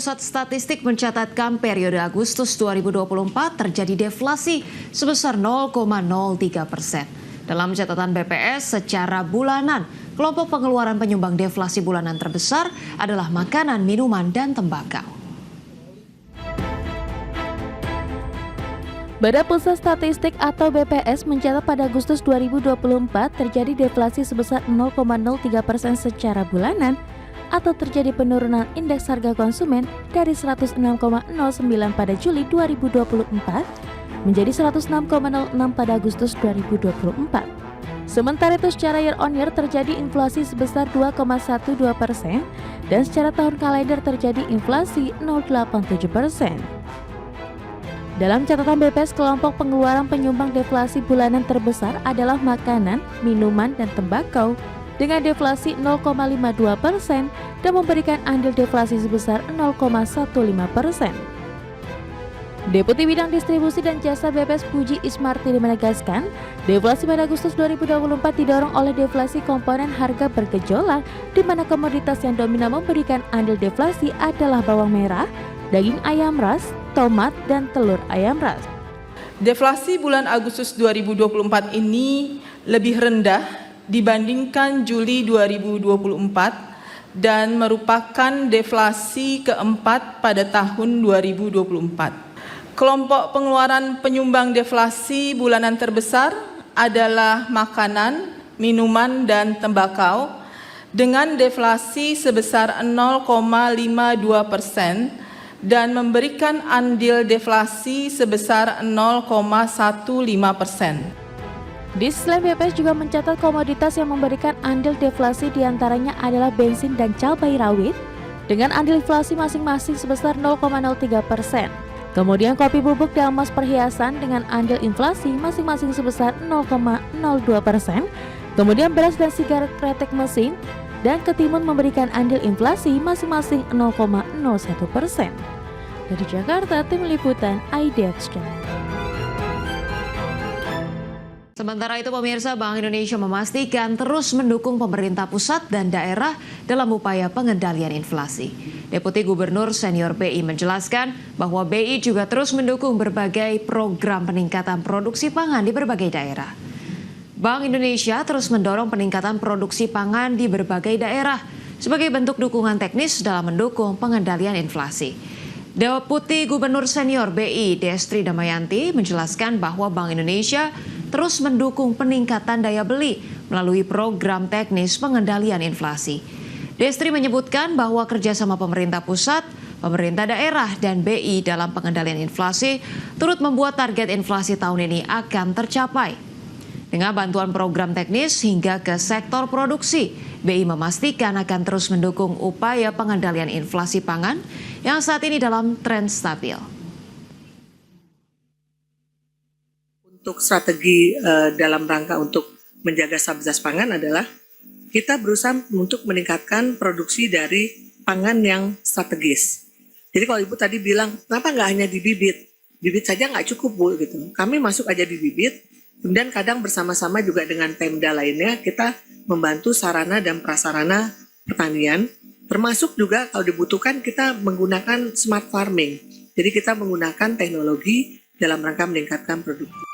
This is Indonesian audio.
Pusat Statistik mencatatkan periode Agustus 2024 terjadi deflasi sebesar 0,03%. Dalam catatan BPS secara bulanan, kelompok pengeluaran penyumbang deflasi bulanan terbesar adalah makanan, minuman, dan tembakau. Badan Pusat Statistik atau BPS mencatat pada Agustus 2024 terjadi deflasi sebesar 0,03% secara bulanan atau terjadi penurunan indeks harga konsumen dari 106,09 pada Juli 2024 menjadi 106,06 pada Agustus 2024. Sementara itu secara year on year terjadi inflasi sebesar 2,12% dan secara tahun kalender terjadi inflasi 0,87%. Dalam catatan BPS, kelompok pengeluaran penyumbang deflasi bulanan terbesar adalah makanan, minuman, dan tembakau dengan deflasi 0,52% dan memberikan andil deflasi sebesar 0,15%. Deputi Bidang Distribusi dan Jasa BPS Puji Ismartini menegaskan, deflasi pada Agustus 2024 didorong oleh deflasi komponen harga bergejolak, di mana komoditas yang dominan memberikan andil deflasi adalah bawang merah, daging ayam ras, tomat, dan telur ayam ras. Deflasi bulan Agustus 2024 ini lebih rendah dibandingkan Juli 2024 dan merupakan deflasi keempat pada tahun 2024. Kelompok pengeluaran penyumbang deflasi bulanan terbesar adalah makanan, minuman, dan tembakau dengan deflasi sebesar 0,52% dan memberikan andil deflasi sebesar 0,15%. Di selain BPS juga mencatat komoditas yang memberikan andil deflasi diantaranya adalah bensin dan cabai rawit dengan andil inflasi masing-masing sebesar 0,03%. Kemudian kopi bubuk dan emas perhiasan dengan andil inflasi masing-masing sebesar 0,02%. Kemudian beras dan sigaret kretek mesin dan ketimun memberikan andil inflasi masing-masing 0,01%. Dari Jakarta, tim liputan IDX Channel. Sementara itu pemirsa, Bank Indonesia memastikan terus mendukung pemerintah pusat dan daerah dalam upaya pengendalian inflasi. Deputi Gubernur Senior BI menjelaskan bahwa BI juga terus mendukung berbagai program peningkatan produksi pangan di berbagai daerah. Bank Indonesia terus mendorong peningkatan produksi pangan di berbagai daerah sebagai bentuk dukungan teknis dalam mendukung pengendalian inflasi. Deputi Gubernur Senior BI Destri Damayanti menjelaskan bahwa Bank Indonesia terus mendukung peningkatan daya beli melalui program teknis pengendalian inflasi. Destri menyebutkan bahwa kerjasama pemerintah pusat, pemerintah daerah, dan BI dalam pengendalian inflasi turut membuat target inflasi tahun ini akan tercapai. Dengan bantuan program teknis hingga ke sektor produksi, BI memastikan akan terus mendukung upaya pengendalian inflasi pangan yang saat ini dalam tren stabil. Untuk strategi dalam rangka untuk menjaga stabilitas pangan adalah kita berusaha untuk meningkatkan produksi dari pangan yang strategis. Jadi kalau Ibu tadi bilang, kenapa nggak hanya di bibit? Bibit saja nggak cukup, Bu, gitu. Kami masuk aja di bibit, kemudian kadang bersama-sama juga dengan Pemda lainnya, kita membantu sarana dan prasarana pertanian, termasuk juga kalau dibutuhkan kita menggunakan smart farming. Jadi kita menggunakan teknologi dalam rangka meningkatkan produksi.